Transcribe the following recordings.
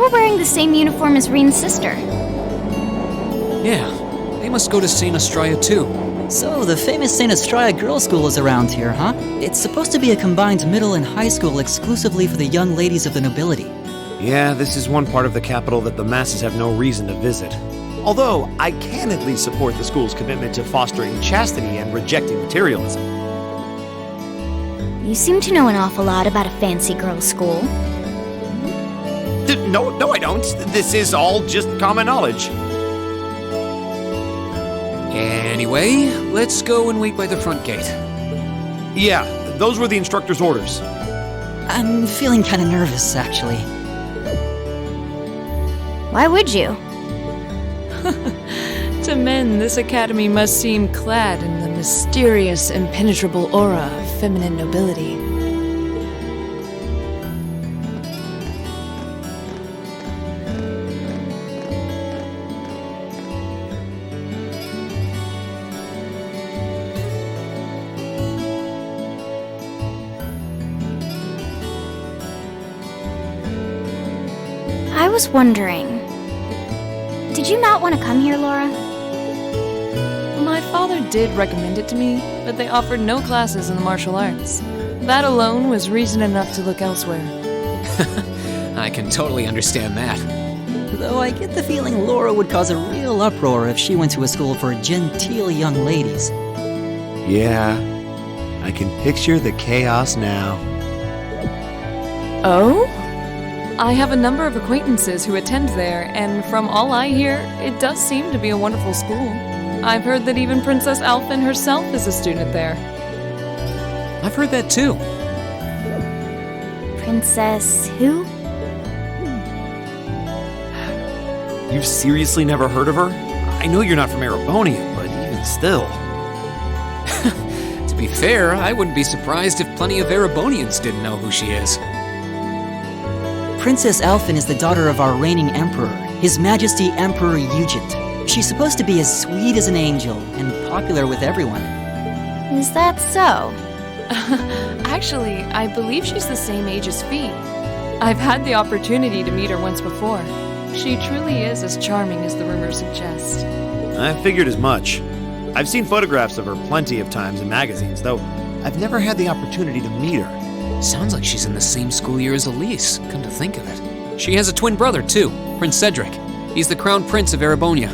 You're wearing the same uniform as Reen's sister. Yeah, they must go to St. Astraia too. So, the famous St. Astraia Girls School is around here, huh? It's supposed to be a combined middle and high school exclusively for the young ladies of the nobility. Yeah, this is one part of the capital that the masses have no reason to visit. Although, I can at least support the school's commitment to fostering chastity and rejecting materialism. You seem to know an awful lot about a fancy girls' school. No, I don't. This is all just common knowledge. Anyway, let's go and wait by the front gate. Yeah, those were the instructor's orders. I'm feeling kinda nervous, actually. Why would you? To men, this academy must seem clad in the mysterious, impenetrable aura of feminine nobility. I was wondering, did you not want to come here, Laura? My father did recommend it to me, but they offered no classes in the martial arts. That alone was reason enough to look elsewhere. I can totally understand that. Though I get the feeling Laura would cause a real uproar if she went to a school for genteel young ladies. Yeah, I can picture the chaos now. Oh? I have a number of acquaintances who attend there, and from all I hear, it does seem to be a wonderful school. I've heard that even Princess Alphen herself is a student there. I've heard that too. Princess who? You've seriously never heard of her? I know you're not from Erebonia, but even still. To be fair, I wouldn't be surprised if plenty of Erebonians didn't know who she is. Princess Alphen is the daughter of our reigning emperor, His Majesty Emperor Eugent. She's supposed to be as sweet as an angel and popular with everyone. Is that so? Actually, I believe she's the same age as Fee. I've had the opportunity to meet her once before. She truly is as charming as the rumors suggest. I figured as much. I've seen photographs of her plenty of times in magazines, though I've never had the opportunity to meet her. Sounds like she's in the same school year as Elise, come to think of it. She has a twin brother too, Prince Cedric. He's the crown prince of Erebonia.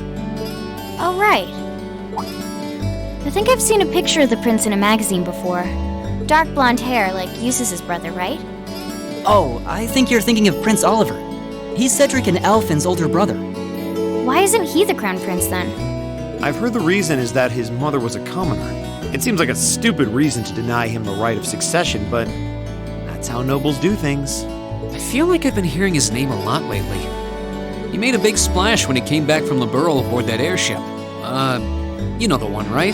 Oh, right. I think I've seen a picture of the prince in a magazine before. Dark blonde hair, like Eustace's brother, right? Oh, I think you're thinking of Prince Oliver. He's Cedric and Alphen's older brother. Why isn't he the crown prince then? I've heard the reason is that his mother was a commoner. It seems like a stupid reason to deny him the right of succession, but that's how nobles do things. I feel like I've been hearing his name a lot lately. He made a big splash when he came back from Liberl aboard that airship. You know the one, right?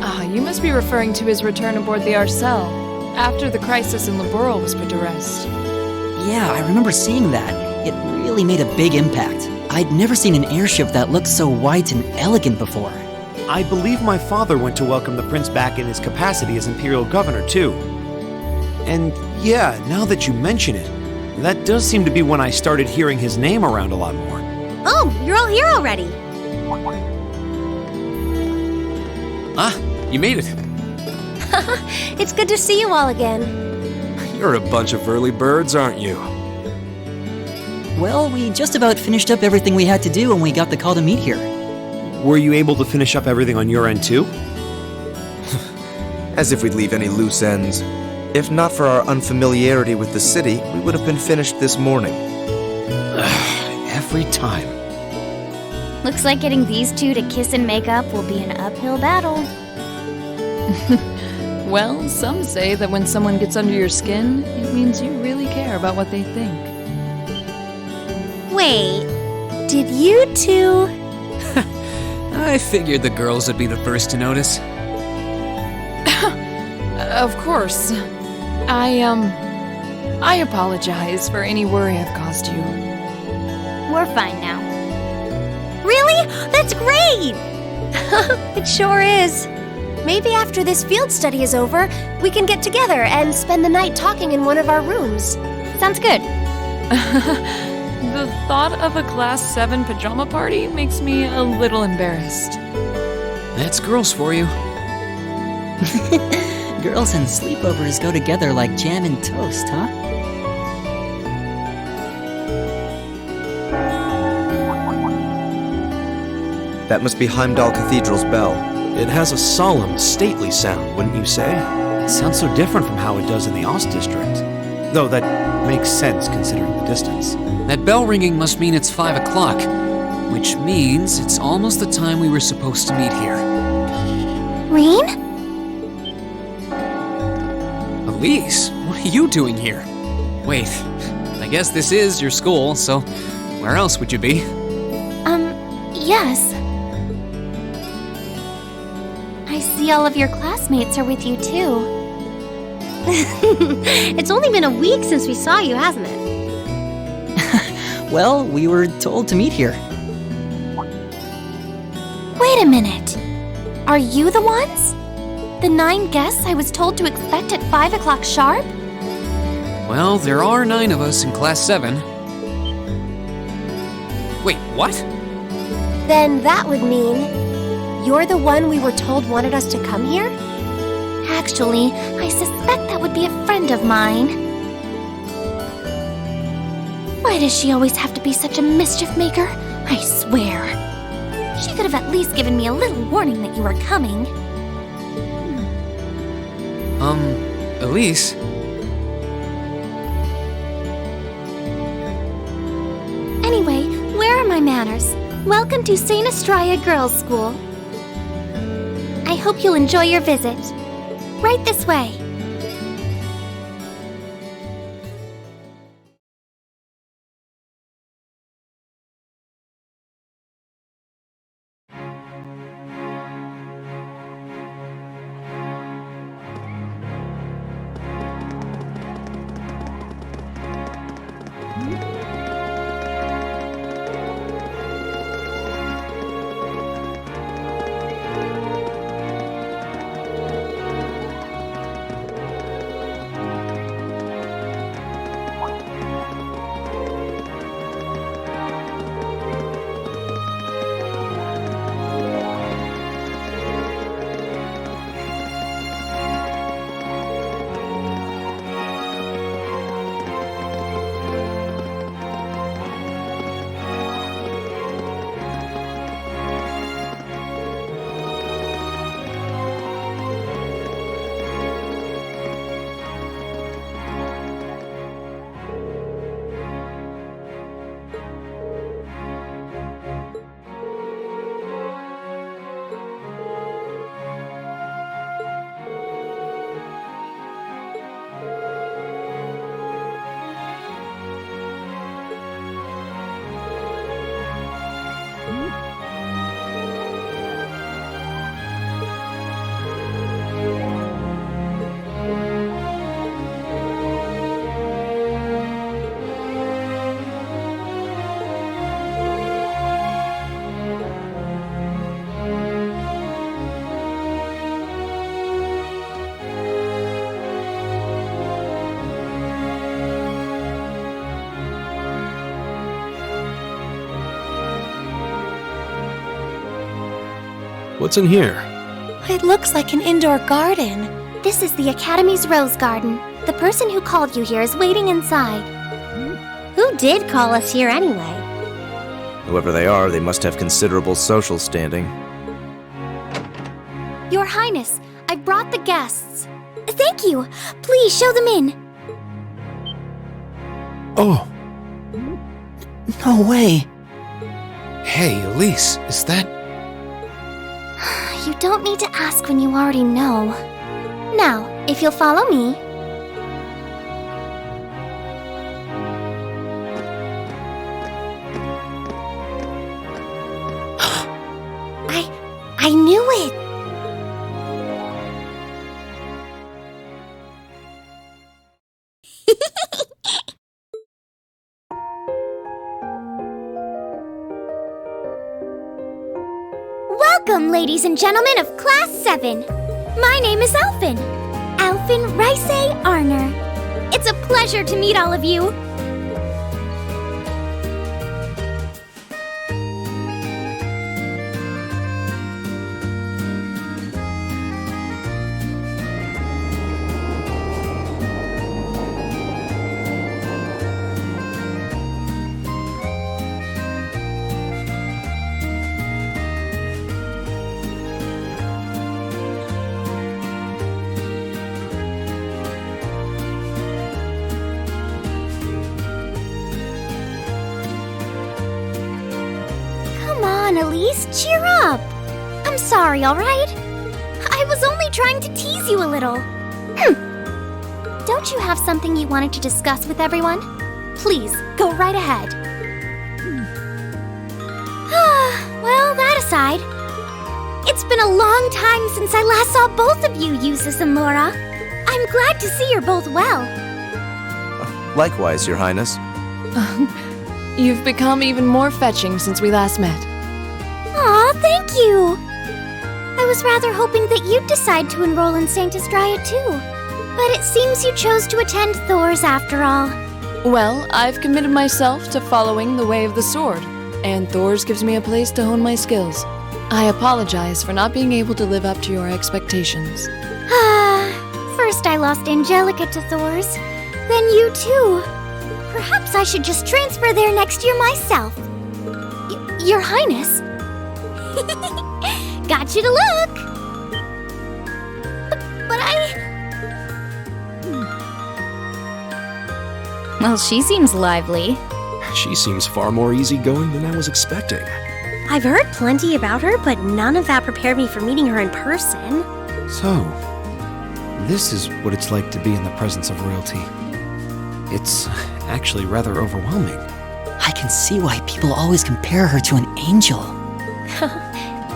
Ah, you must be referring to his return aboard the Arcel, after the crisis in Liberl was put to rest. Yeah, I remember seeing that. It really made a big impact. I'd never seen an airship that looked so white and elegant before. I believe my father went to welcome the prince back in his capacity as imperial governor, too. And yeah, now that you mention it, that does seem to be when I started hearing his name around a lot more. Oh, you're all here already. Ah, you made it. It's good to see you all again. You're a bunch of early birds, aren't you? Well, we just about finished up everything we had to do when we got the call to meet here. Were you able to finish up everything on your end, too? As if we'd leave any loose ends. If not for our unfamiliarity with the city, we would have been finished this morning. Every time. Looks like getting these two to kiss and make up will be an uphill battle. Well, some say that when someone gets under your skin, it means you really care about what they think. Wait, did you two... I figured the girls would be the first to notice. Of course. I apologize for any worry I've caused you. We're fine now. Really? That's great! It sure is. Maybe after this field study is over, we can get together and spend the night talking in one of our rooms. Sounds good. the thought of a Class 7 pajama party makes me a little embarrassed. That's girls for you. Girls and sleepovers go together like jam and toast, huh? That must be Heimdall Cathedral's bell. It has a solemn, stately sound, wouldn't you say? It sounds so different from how it does in the Ost district. Though that makes sense considering the distance. That bell ringing must mean it's 5 o'clock, which means it's almost the time we were supposed to meet here. Rain? Elise, what are you doing here? Wait, I guess this is your school, so where else would you be? Yes. I see all of your classmates are with you, too. It's only been a week since we saw you, hasn't it? Well, we were told to meet here. Wait a minute. Are you the ones? The 9 guests I was told to expect at 5 o'clock sharp? Well, there are 9 of us in Class 7. Wait, what? Then that would mean you're the one we were told wanted us to come here? Actually, I suspect that would be a friend of mine. Why does she always have to be such a mischief maker? I swear. She could have at least given me a little warning that you were coming. Elise? Anyway, where are my manners? Welcome to St. Astraia Girls School. I hope you'll enjoy your visit. Right this way. What's in here? It looks like an indoor garden. This is the Academy's rose garden. The person who called you here is waiting inside. Who did call us here anyway? Whoever they are, they must have considerable social standing. Your Highness, I brought the guests. Thank you. Please show them in. Oh, No way. Hey, Elise, is that... You don't need to ask when you already know. Now, if you'll follow me. I knew it! Welcome, ladies and gentlemen of Class 7. My name is Alphen. Alphen Rice Arner. It's a pleasure to meet all of you. Elise, cheer up. I'm sorry, alright? I was only trying to tease you a little. Don't you have something you wanted to discuss with everyone? Please, go right ahead. Well, that aside, it's been a long time since I last saw both of you, Eustace and Laura. I'm glad to see you're both well. Likewise, Your Highness. You've become even more fetching since we last met. Aw, thank you! I was rather hoping that you'd decide to enroll in St. Astraia too. But it seems you chose to attend Thor's after all. Well, I've committed myself to following the way of the sword, and Thor's gives me a place to hone my skills. I apologize for not being able to live up to your expectations. First I lost Angelica to Thor's, then you too. Perhaps I should just transfer there next year myself. Your Highness? Got you to look! But Well, she seems lively. She seems far more easygoing than I was expecting. I've heard plenty about her, but none of that prepared me for meeting her in person. So, this is what it's like to be in the presence of royalty. It's actually rather overwhelming. I can see why people always compare her to an angel.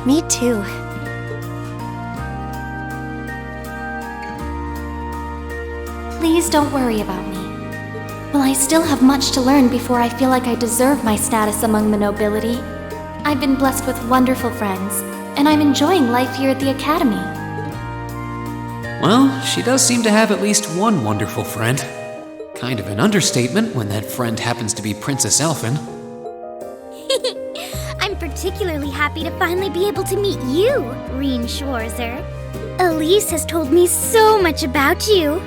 Me too. please don't worry about me. While I still have much to learn before I feel like I deserve my status among the nobility, I've been blessed with wonderful friends, and I'm enjoying life here at the Academy. Well, she does seem to have at least one wonderful friend. Kind of an understatement when that friend happens to be Princess Elfin. I'm particularly happy to finally be able to meet you, Reen Schwarzer. Elise has told me so much about you.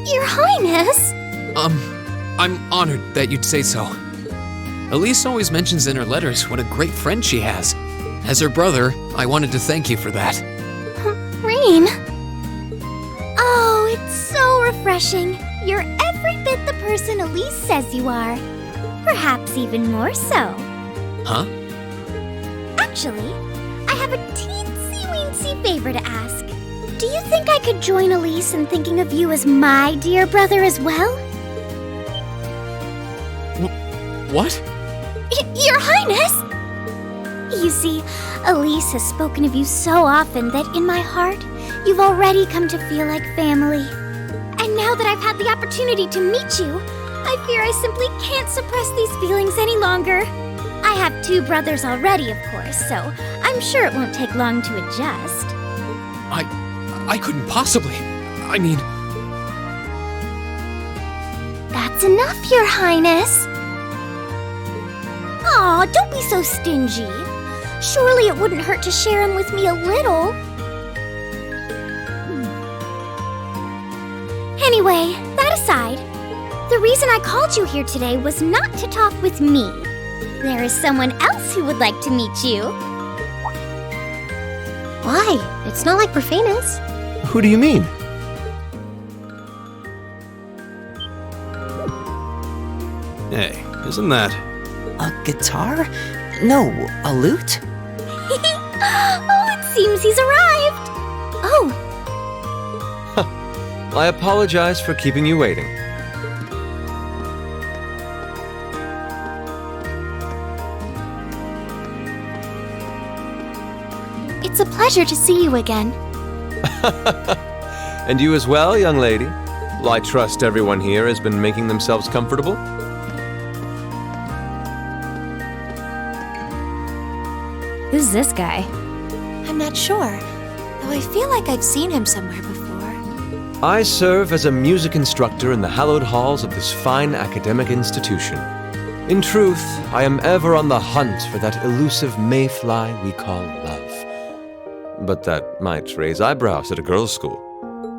Your Highness! I'm honored that you'd say so. Elise always mentions in her letters what a great friend she has. As her brother, I wanted to thank you for that. Reen! Oh, it's so refreshing. You're every bit the person Elise says you are. Perhaps even more so. Huh? Actually, I have a teensy-weensy favor to ask. Do you think I could join Elise in thinking of you as my dear brother as well? What? Your Highness! You see, Elise has spoken of you so often that in my heart, you've already come to feel like family. And now that I've had the opportunity to meet you, I fear I simply can't suppress these feelings any longer. I have 2 brothers already, of course, so I'm sure it won't take long to adjust. I couldn't possibly. I mean... That's enough, Your Highness. Aw, don't be so stingy. Surely it wouldn't hurt to share him with me a little. Anyway, that aside, the reason I called you here today was not to talk with me. There is someone else who would like to meet you. Why? It's not like we're famous. Who do you mean? Hey, isn't that... A guitar? No, a lute? Oh, it seems he's arrived. Oh, I apologize for keeping you waiting. it's a pleasure to see you again. And you as well, young lady. Well, I trust everyone here has been making themselves comfortable. Who's this guy? I'm not sure, though I feel like I've seen him somewhere before. I serve as a music instructor in the hallowed halls of this fine academic institution. In truth, I am ever on the hunt for that elusive mayfly we call love. But that might raise eyebrows at a girls' school.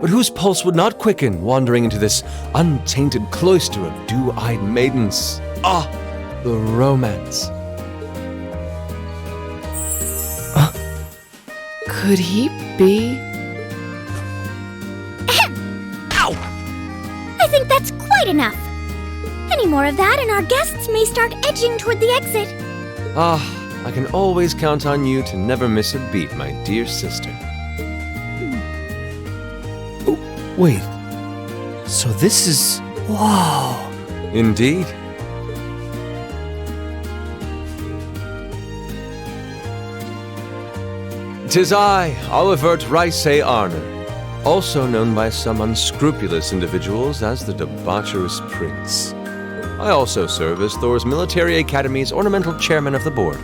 But whose pulse would not quicken wandering into this untainted cloister of dew-eyed maidens? Ah, the romance. Could he be? I think that's quite enough. Any more of that and our guests may start edging toward the exit. I can always count on you to never miss a beat, my dear sister. Oh, wait. So this is... Whoa! Indeed. "'Tis I, Olivert Rice Arner, also known by some unscrupulous individuals as the Debaucherous Prince. I also serve as Thor's Military Academy's ornamental chairman of the board.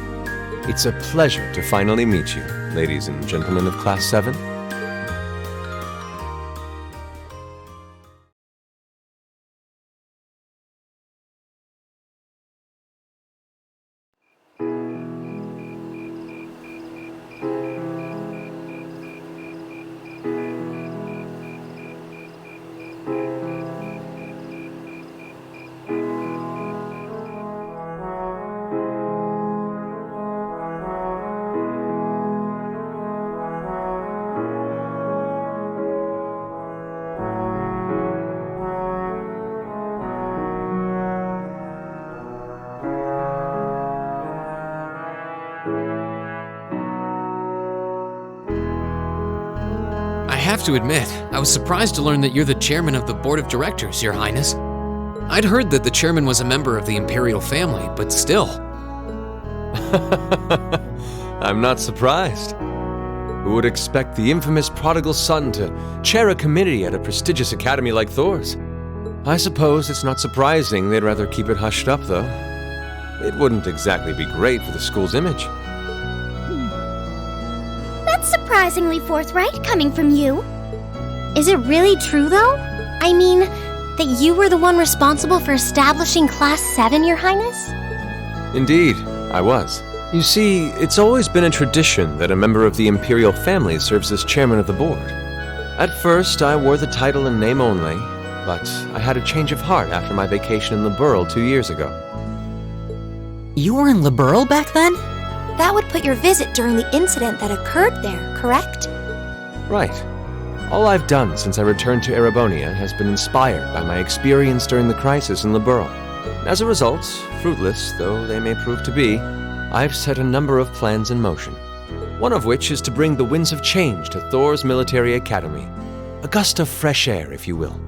It's a pleasure to finally meet you, ladies and gentlemen of Class 7. I have to admit, I was surprised to learn that you're the chairman of the board of directors, Your Highness. I'd heard that the chairman was a member of the imperial family, but still. I'm not surprised. Who would expect the infamous prodigal son to chair a committee at a prestigious academy like Thor's? I suppose it's not surprising they'd rather keep it hushed up, though. It wouldn't exactly be great for the school's image. That's surprisingly forthright coming from you. Is it really true, though? I mean, that you were the one responsible for establishing Class 7, Your Highness? Indeed, I was. You see, it's always been a tradition that a member of the imperial family serves as chairman of the board. At first, I wore the title in name only, but I had a change of heart after my vacation in Liberl 2 years ago. You were in Liberl back then? That would put your visit during the incident that occurred there, correct? Right. All I've done since I returned to Erebonia has been inspired by my experience during the crisis in Liberl. As a result, fruitless though they may prove to be, I've set a number of plans in motion. One of which is to bring the winds of change to Thor's Military Academy. A gust of fresh air, if you will.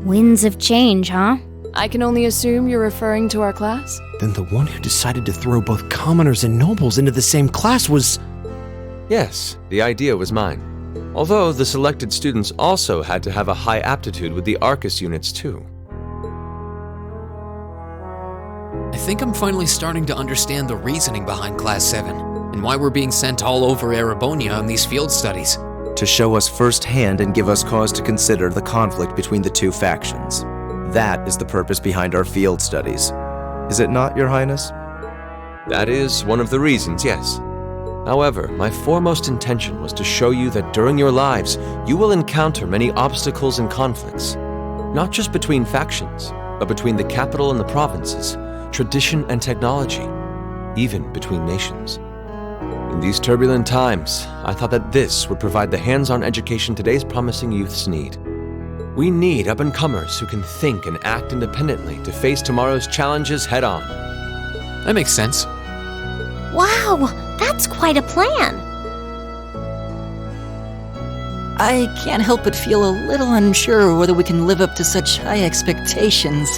Winds of change, huh? I can only assume you're referring to our class? Then the one who decided to throw both commoners and nobles into the same class was... Yes, the idea was mine. Although the selected students also had to have a high aptitude with the Arcus units too. I think I'm finally starting to understand the reasoning behind Class 7 and why we're being sent all over Erebonia on these field studies. To show us firsthand and give us cause to consider the conflict between the two factions. That is the purpose behind our field studies. Is it not, Your Highness? That is one of the reasons, yes. However, my foremost intention was to show you that during your lives, you will encounter many obstacles and conflicts. Not just between factions, but between the capital and the provinces, tradition and technology, even between nations. In these turbulent times, I thought that this would provide the hands-on education today's promising youths need. We need up-and-comers who can think and act independently to face tomorrow's challenges head-on. That makes sense. Wow, that's quite a plan. I can't help but feel a little unsure whether we can live up to such high expectations.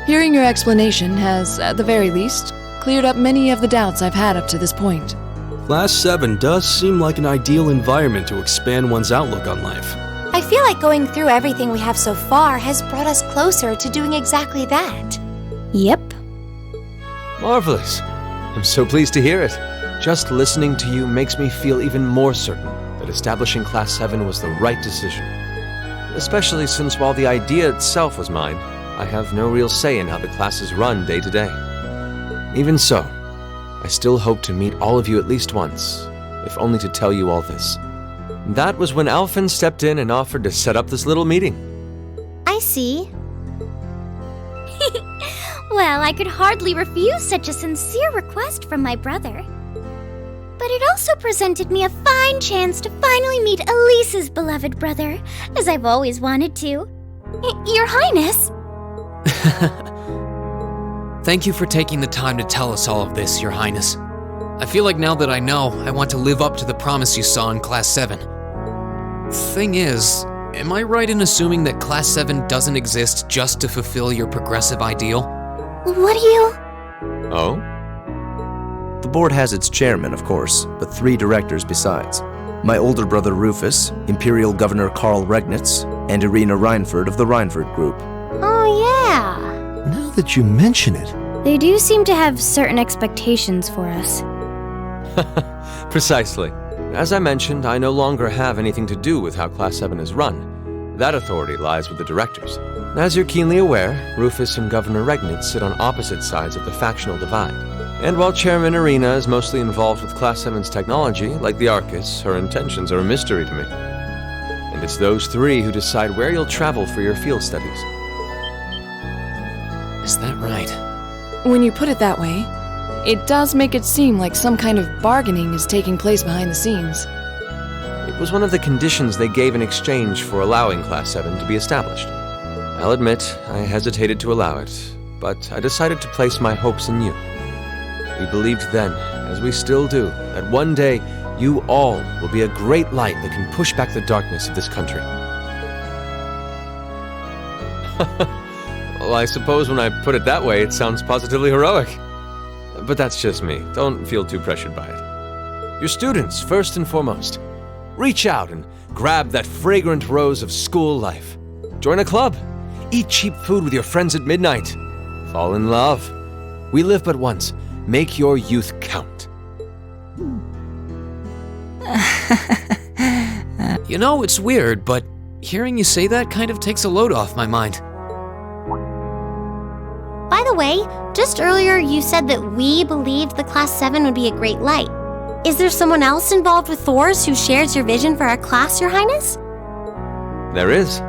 Hearing your explanation has, at the very least, cleared up many of the doubts I've had up to this point. Class 7 does seem like an ideal environment to expand one's outlook on life. I feel like going through everything we have so far has brought us closer to doing exactly that. Yep. Marvelous. I'm so pleased to hear it. Just listening to you makes me feel even more certain that establishing Class 7 was the right decision. Especially since while the idea itself was mine, I have no real say in how the classes run day to day. Even so, I still hope to meet all of you at least once, if only to tell you all this. That was when Alphen stepped in and offered to set up this little meeting. I see. Well, I could hardly refuse such a sincere request from my brother. But it also presented me a fine chance to finally meet Elise's beloved brother, as I've always wanted to. Your Highness! Thank you for taking the time to tell us all of this, Your Highness. I feel like now that I know, I want to live up to the promise you saw in Class 7. Thing is, am I right in assuming that Class 7 doesn't exist just to fulfill your progressive ideal? What do you... Oh? The board has its chairman, of course, but 3 directors besides. My older brother Rufus, Imperial Governor Karl Regnitz, and Irina Reinford of the Reinford Group. Oh, yeah. Now that you mention it, They do seem to have certain expectations for us. Precisely. As I mentioned, I no longer have anything to do with how Class 7 is run. That authority lies with the directors. As you're keenly aware, Rufus and Governor Regnitz sit on opposite sides of the factional divide. And while Chairman Irina is mostly involved with Class 7's technology, like the Arcus, her intentions are a mystery to me. And it's those 3 who decide where you'll travel for your field studies. Is that right? When you put it that way, it does make it seem like some kind of bargaining is taking place behind the scenes. It was one of the conditions they gave in exchange for allowing Class 7 to be established. I'll admit, I hesitated to allow it, but I decided to place my hopes in you. We believed then, as we still do, that one day you all will be a great light that can push back the darkness of this country. Well, I suppose when I put it that way, it sounds positively heroic. But that's just me. Don't feel too pressured by it. Your students, first and foremost. Reach out and grab that fragrant rose of school life. Join a club. Eat cheap food with your friends at midnight. Fall in love. We live but once. Make your youth count. You know, it's weird, but hearing you say that kind of takes a load off my mind. By the way, just earlier you said that we believed the Class 7 would be a great light. Is there someone else involved with Thor's who shares your vision for our class, Your Highness? There is.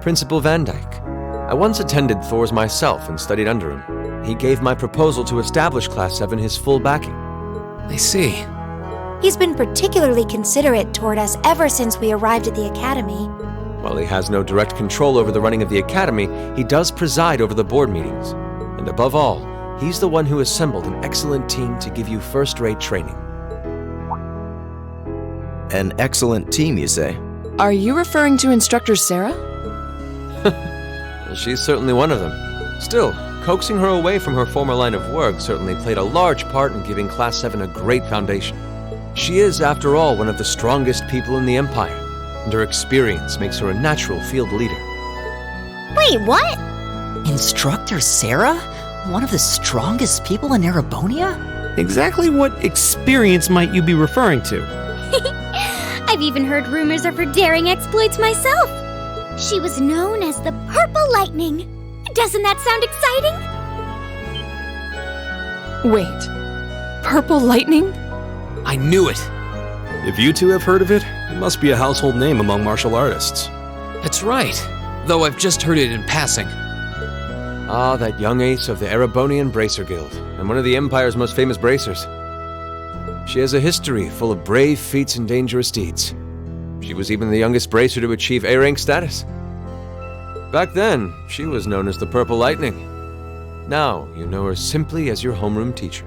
Principal Van Dyke. I once attended Thor's myself and studied under him. He gave my proposal to establish Class 7 his full backing. I see. He's been particularly considerate toward us ever since we arrived at the Academy. While he has no direct control over the running of the Academy, he does preside over the board meetings. And above all, he's the one who assembled an excellent team to give you first-rate training. An excellent team, you say? Are you referring to Instructor Sarah? Well, she's certainly one of them. Still, coaxing her away from her former line of work certainly played a large part in giving Class 7 a great foundation. She is, after all, one of the strongest people in the Empire, and her experience makes her a natural field leader. Wait, what? Instructor Sarah? One of the strongest people in Erebonia? exactly what experience might you be referring to? I've even heard rumors of her daring exploits myself. She was known as the Purple Lightning. Doesn't that sound exciting? Wait, Purple Lightning? I knew it. If you 2 have heard of it, it must be a household name among martial artists. That's right, though I've just heard it in passing. Ah, that young ace of the Erebonian Bracer Guild, and one of the Empire's most famous bracers. She has a history full of brave feats and dangerous deeds. She was even the youngest bracer to achieve A-rank status. Back then, she was known as the Purple Lightning. Now, you know her simply as your homeroom teacher.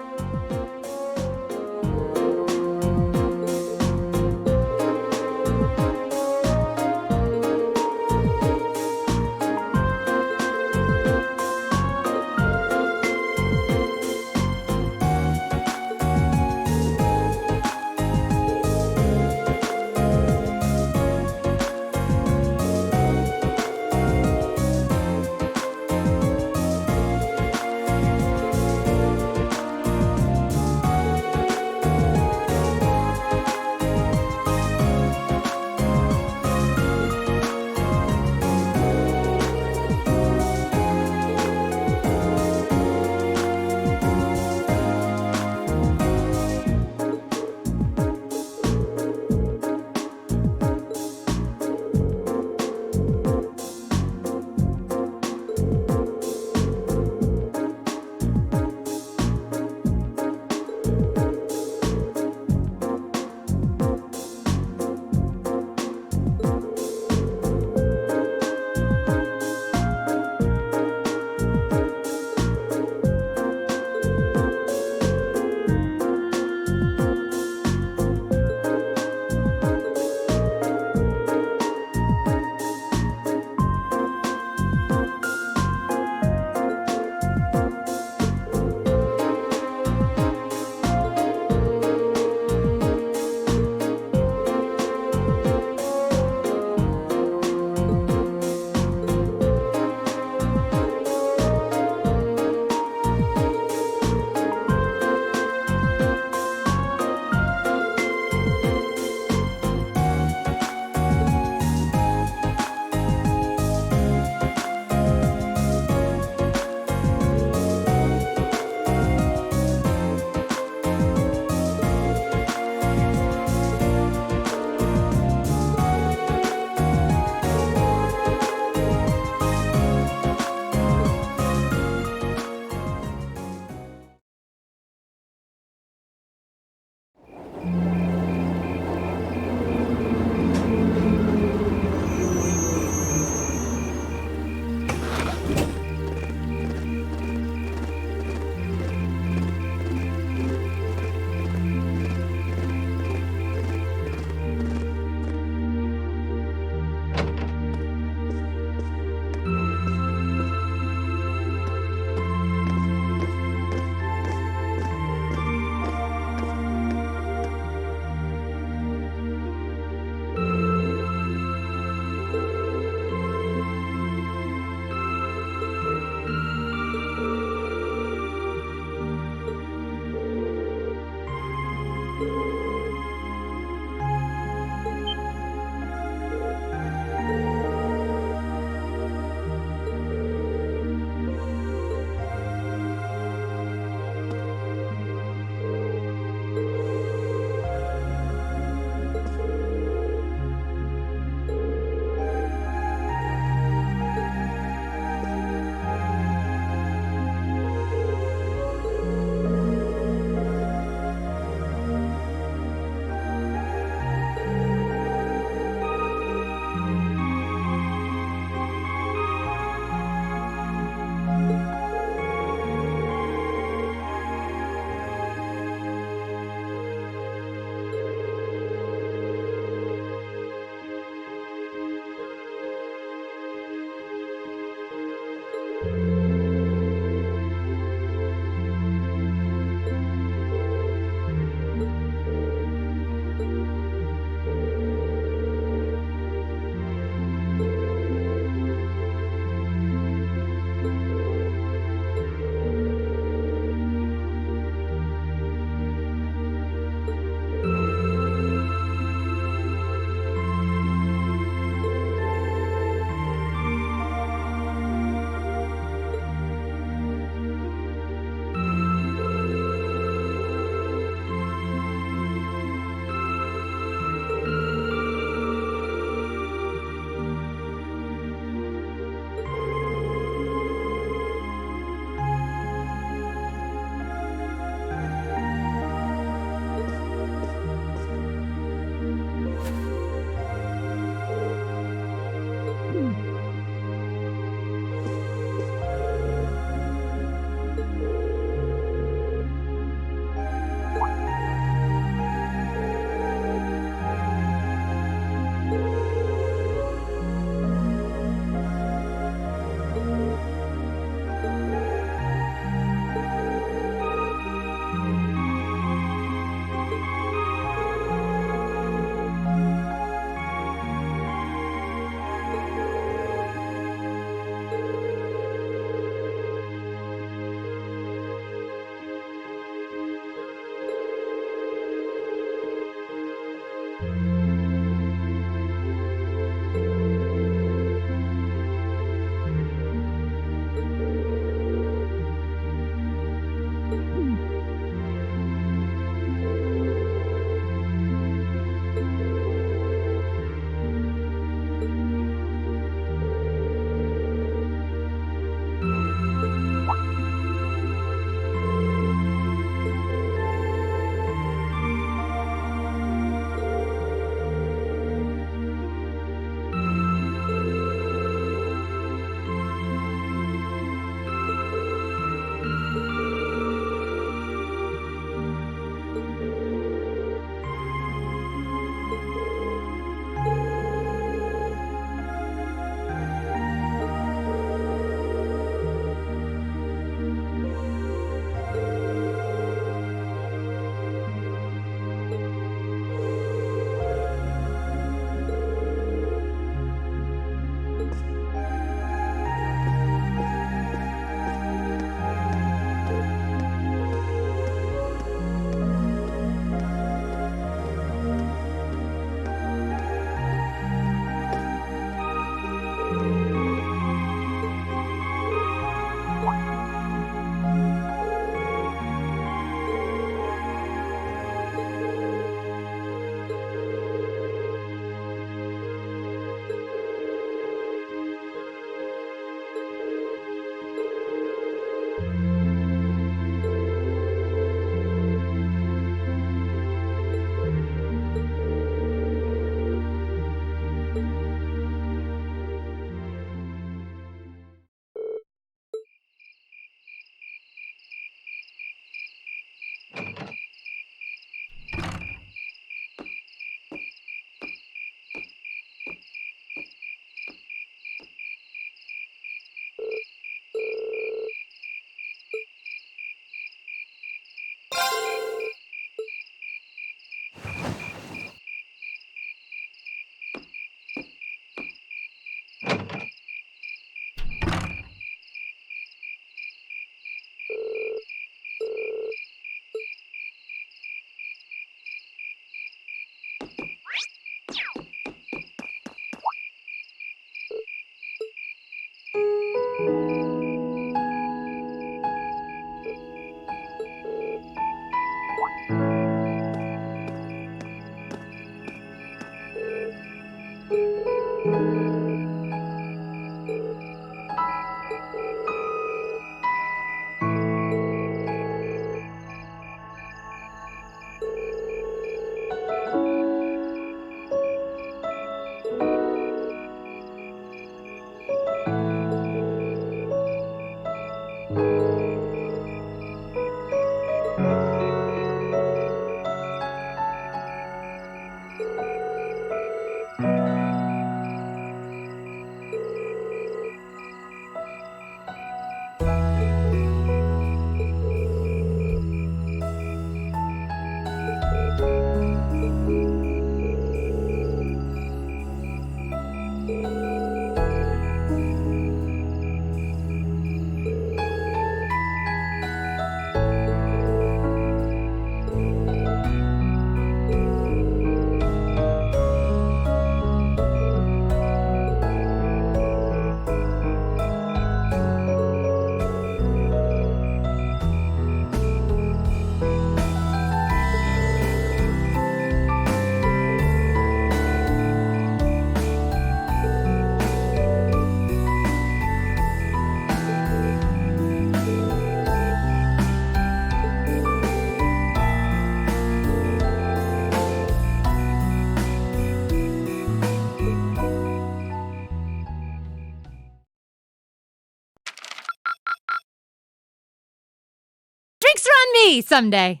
me someday.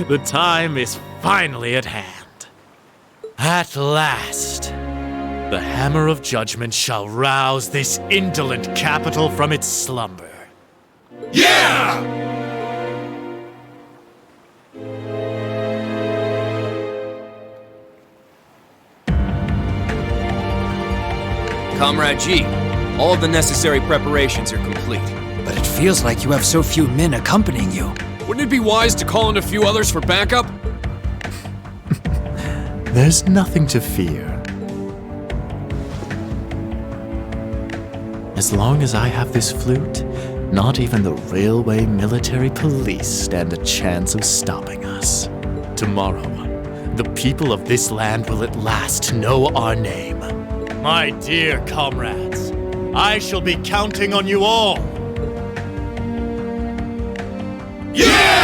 The time is finally at hand. At last, the hammer of judgment shall rouse this indolent capital from its slumber. Yeah! Comrade G, all of the necessary preparations are complete. But it feels like you have so few men accompanying you. Wouldn't it be wise to call in a few others for backup? There's nothing to fear. As long as I have this flute, not even the railway military police stand a chance of stopping us. Tomorrow, the people of this land will at last know our name. My dear comrades, I shall be counting on you all. Yeah!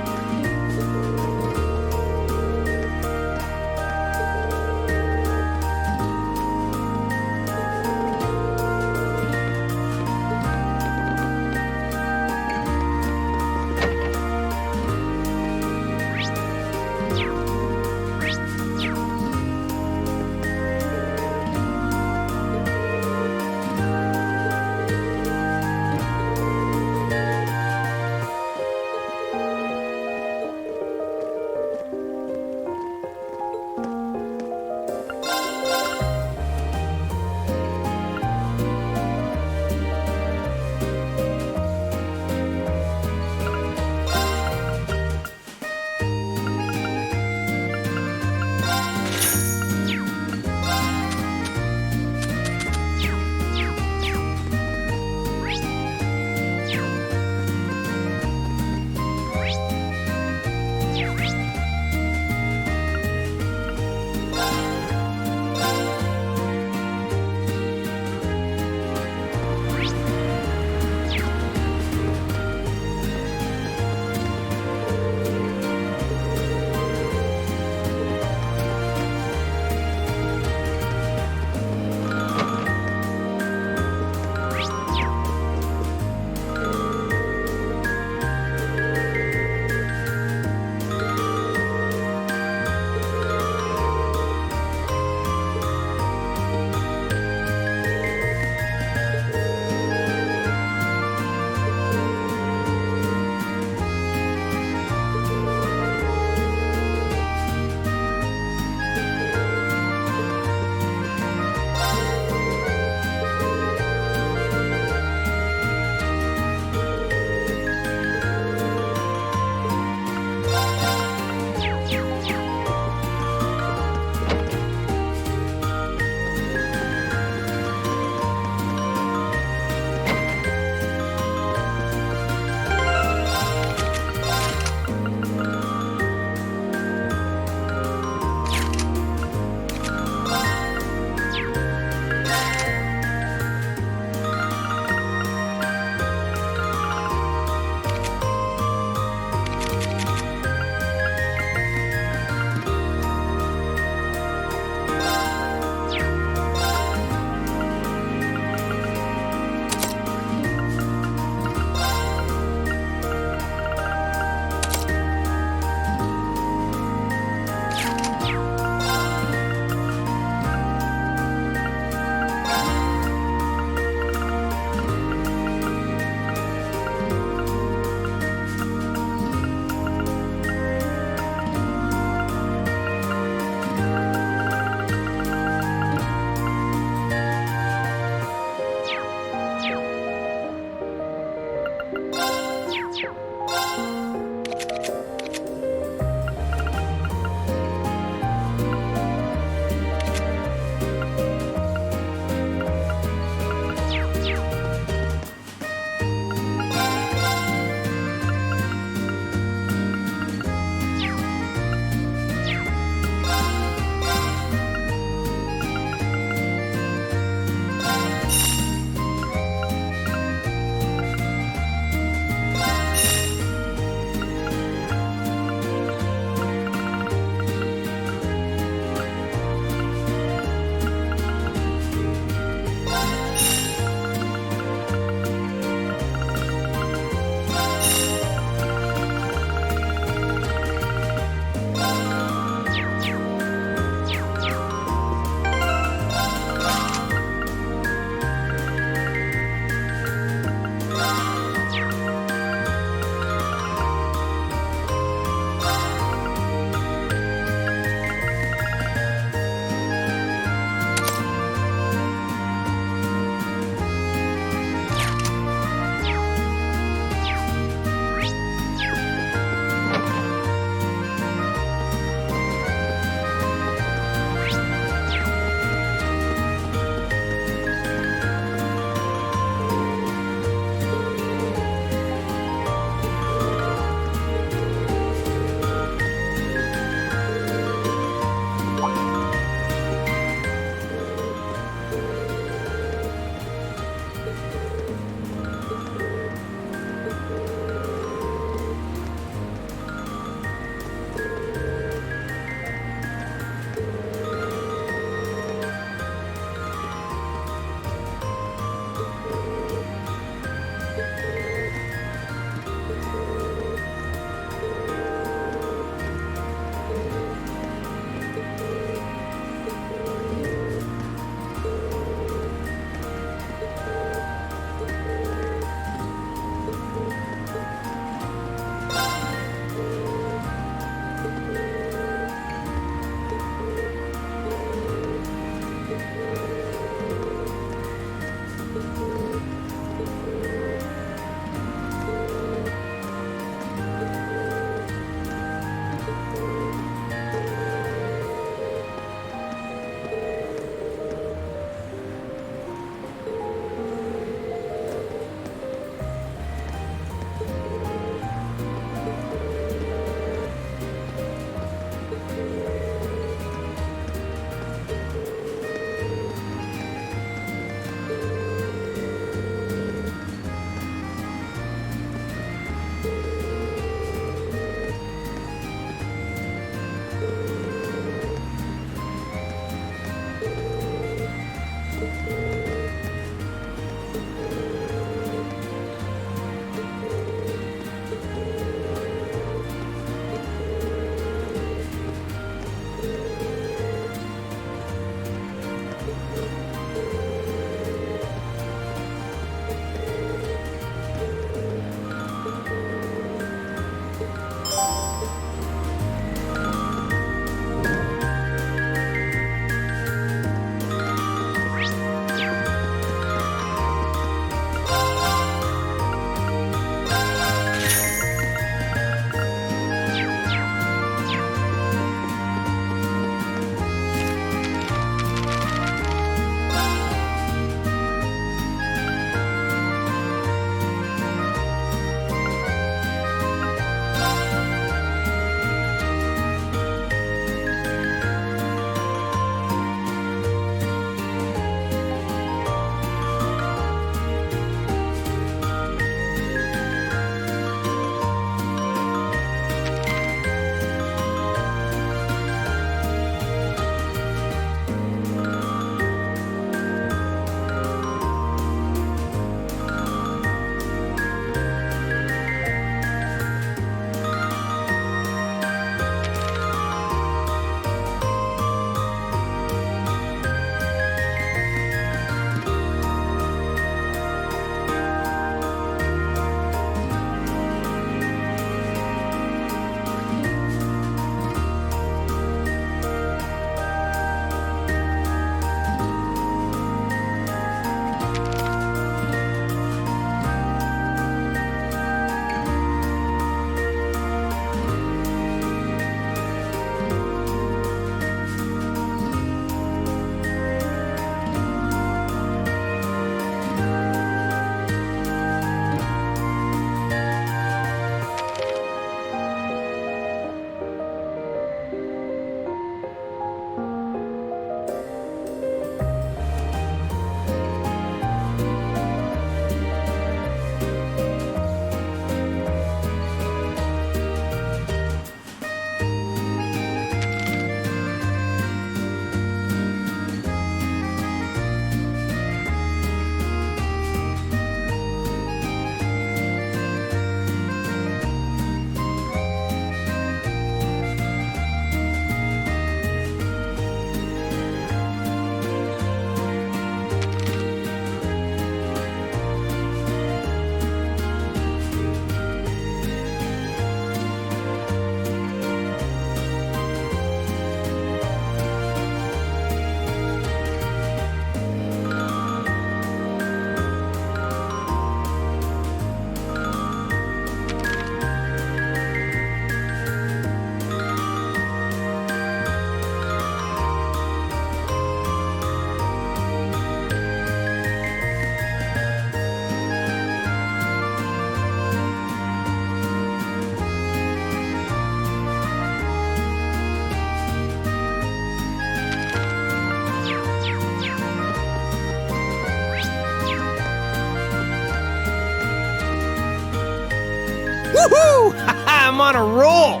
Woo! I'm on a roll!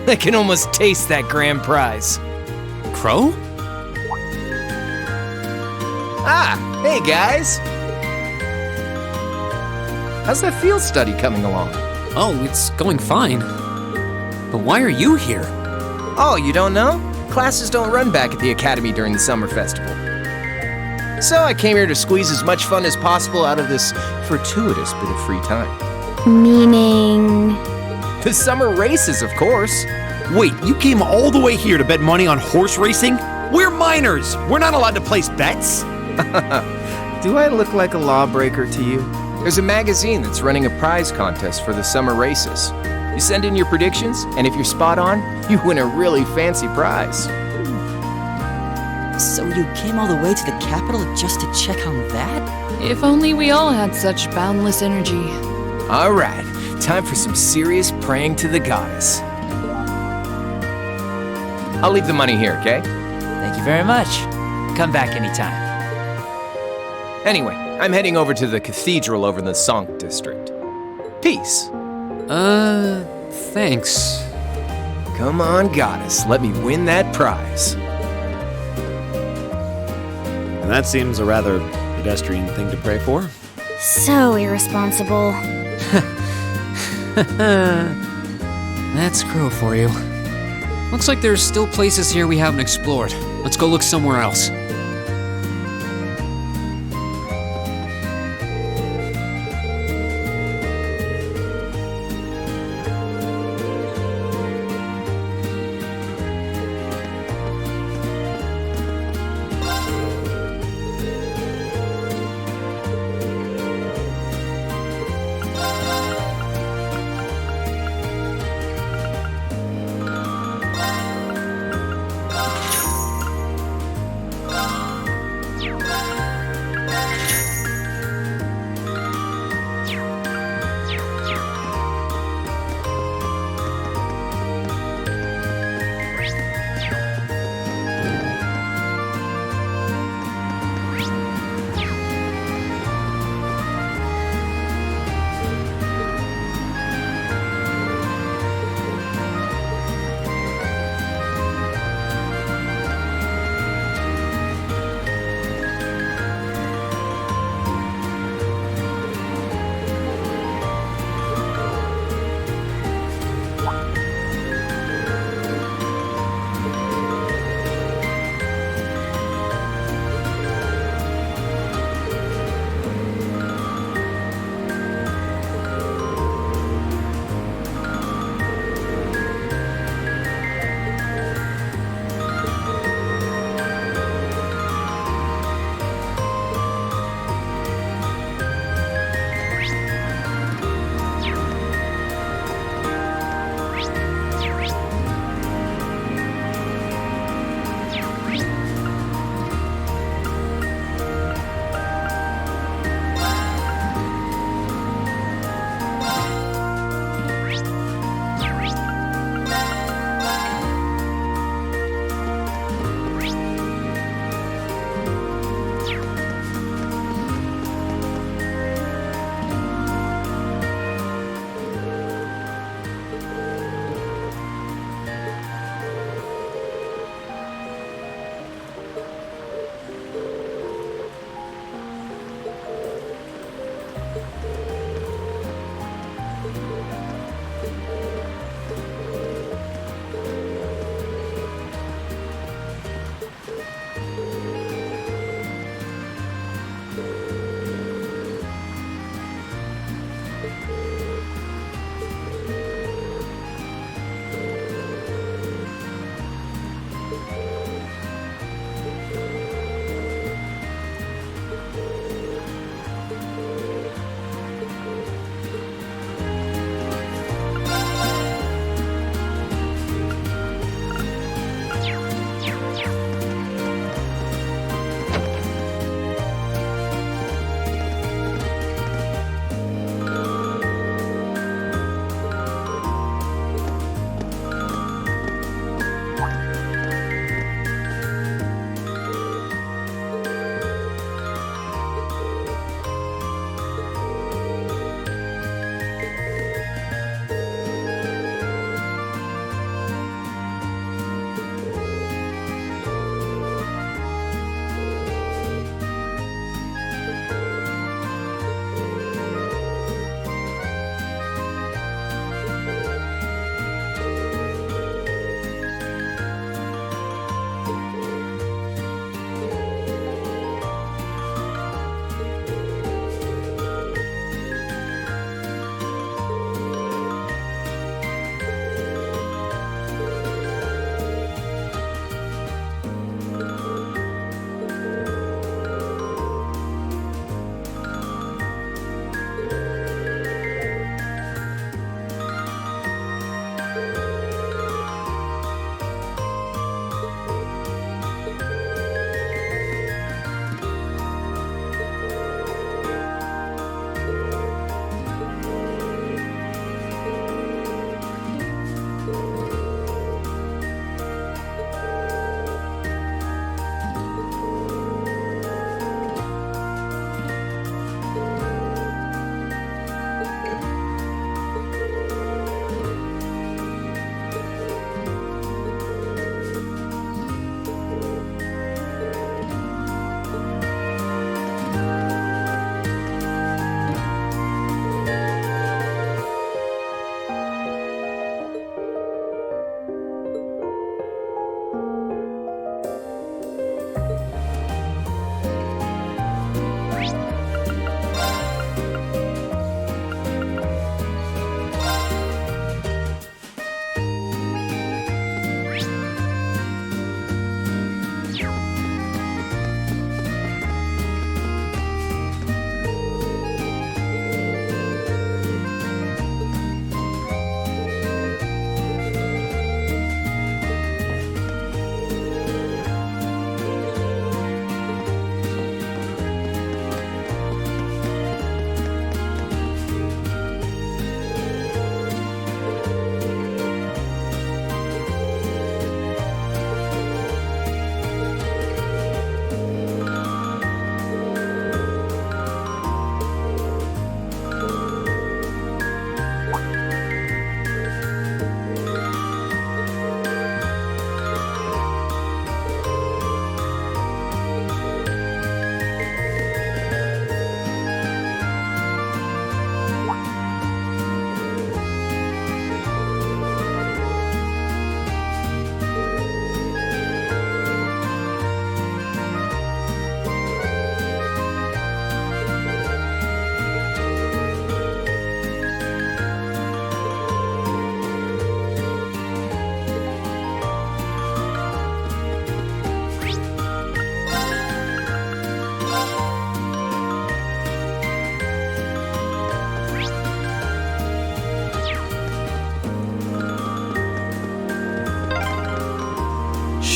I can almost taste that grand prize. Crow? Ah, hey guys! How's that field study coming along? Oh, it's going fine. But why are you here? Oh, you don't know? Classes don't run back at the academy during the summer festival. So I came here to squeeze as much fun as possible out of this fortuitous bit of free time. Meaning... The summer races, of course. Wait, you came all the way here to bet money on horse racing? We're minors! We're not allowed to place bets! Do I look like a lawbreaker to you? There's a magazine that's running a prize contest for the summer races. You send in your predictions, and if you're spot on, you win a really fancy prize. So you came all the way to the capital just to check on that? If only we all had such boundless energy. All right, time for some serious praying to the goddess. I'll leave the money here, okay? Thank you very much. Come back anytime. Anyway, I'm heading over to the cathedral over in the Sank district. Peace. Thanks. Come on, goddess, let me win that prize. And that seems a rather pedestrian thing to pray for. So irresponsible. That's Crow for you. Looks like there's still places here we haven't explored. Let's go look somewhere else.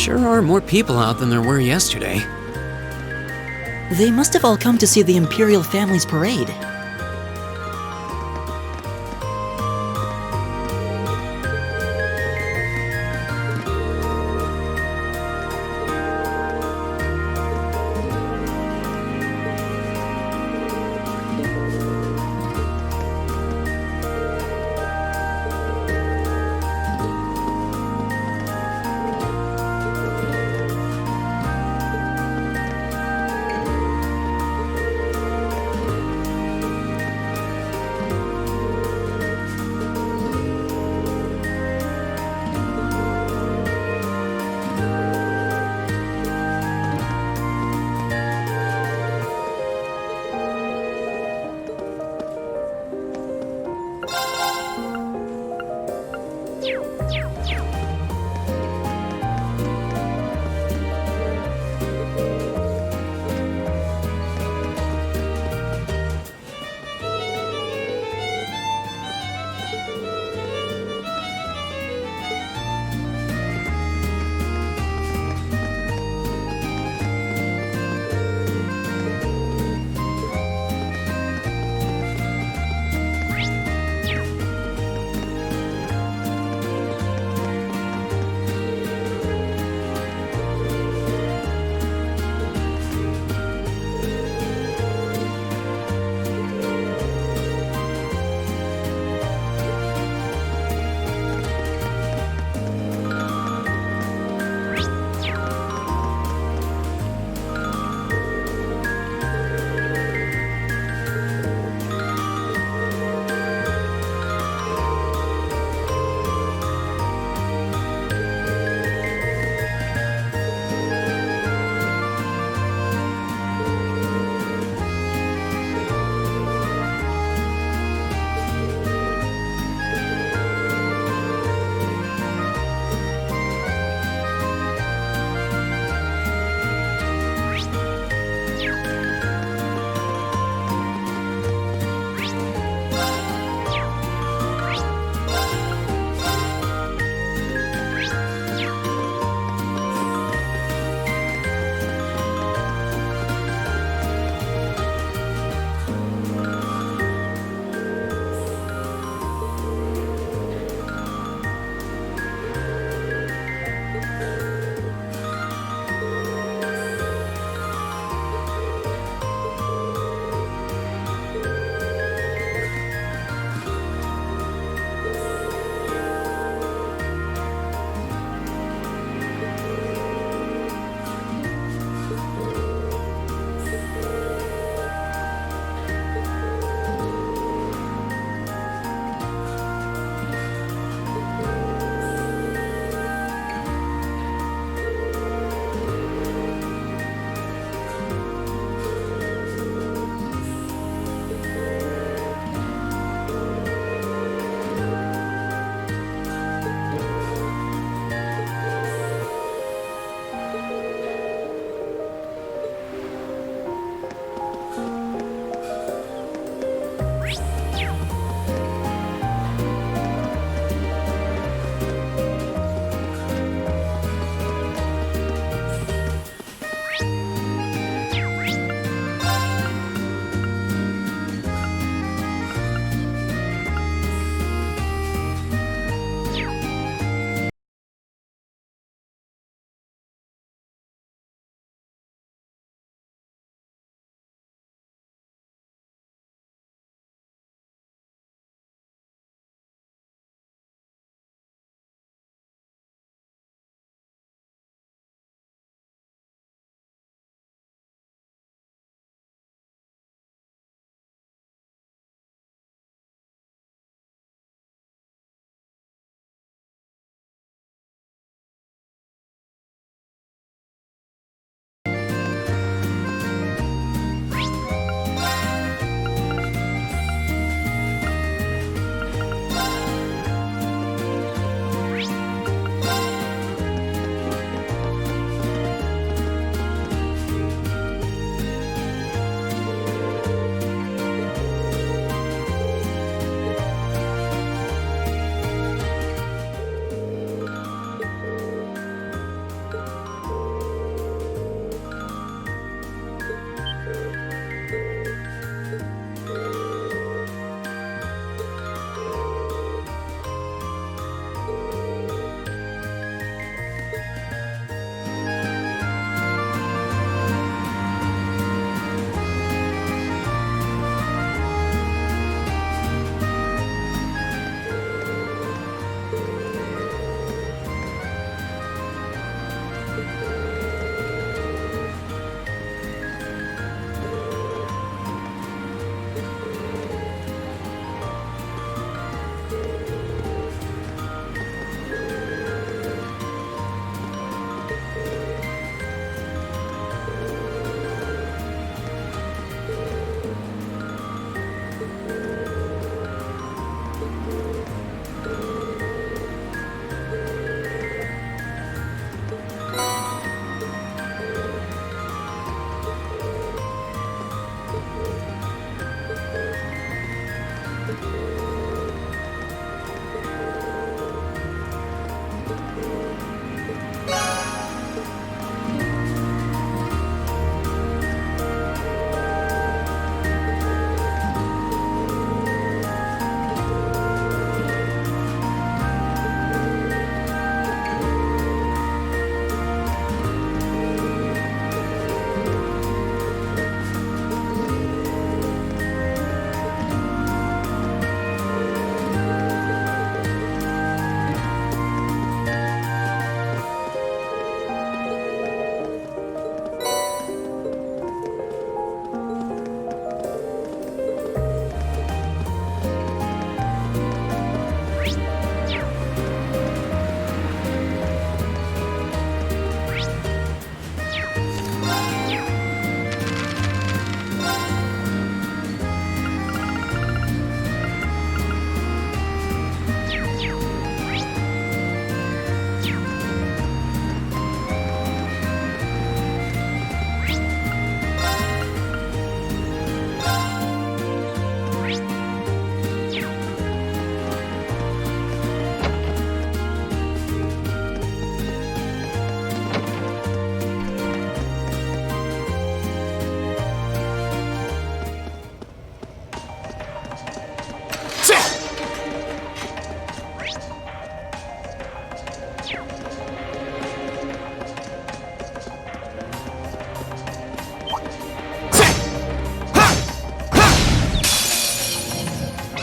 Sure are more people out than there were yesterday. They must have all come to see the Imperial family's parade.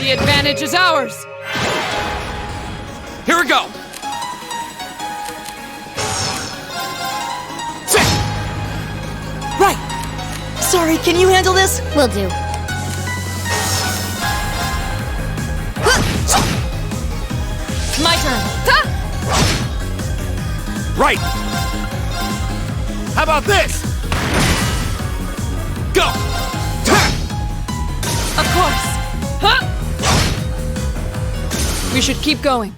The advantage is ours! Here we go! Right! Sorry, can you handle this? Will do. My turn! Right! How about this? Go! Of course! We should keep going.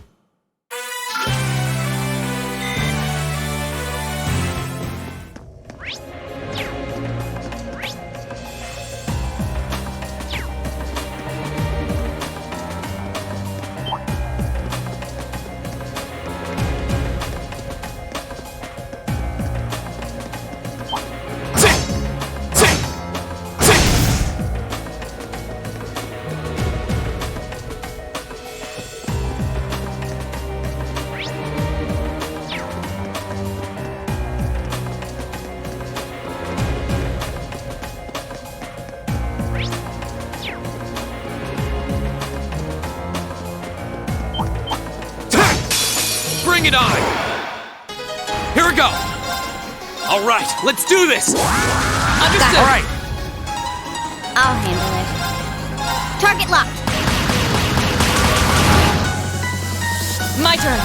Bring it on! Here we go! All right, let's do this! Understood! All right! I'll handle it. Target locked. My turn!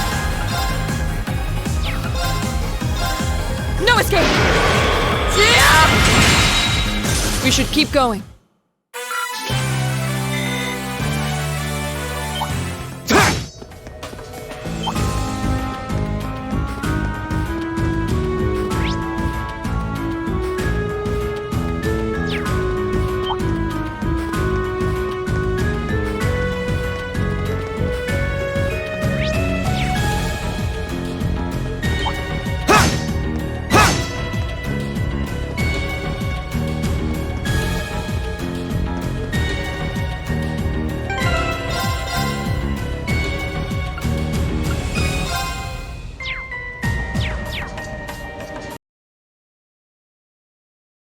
No escape! We should keep going.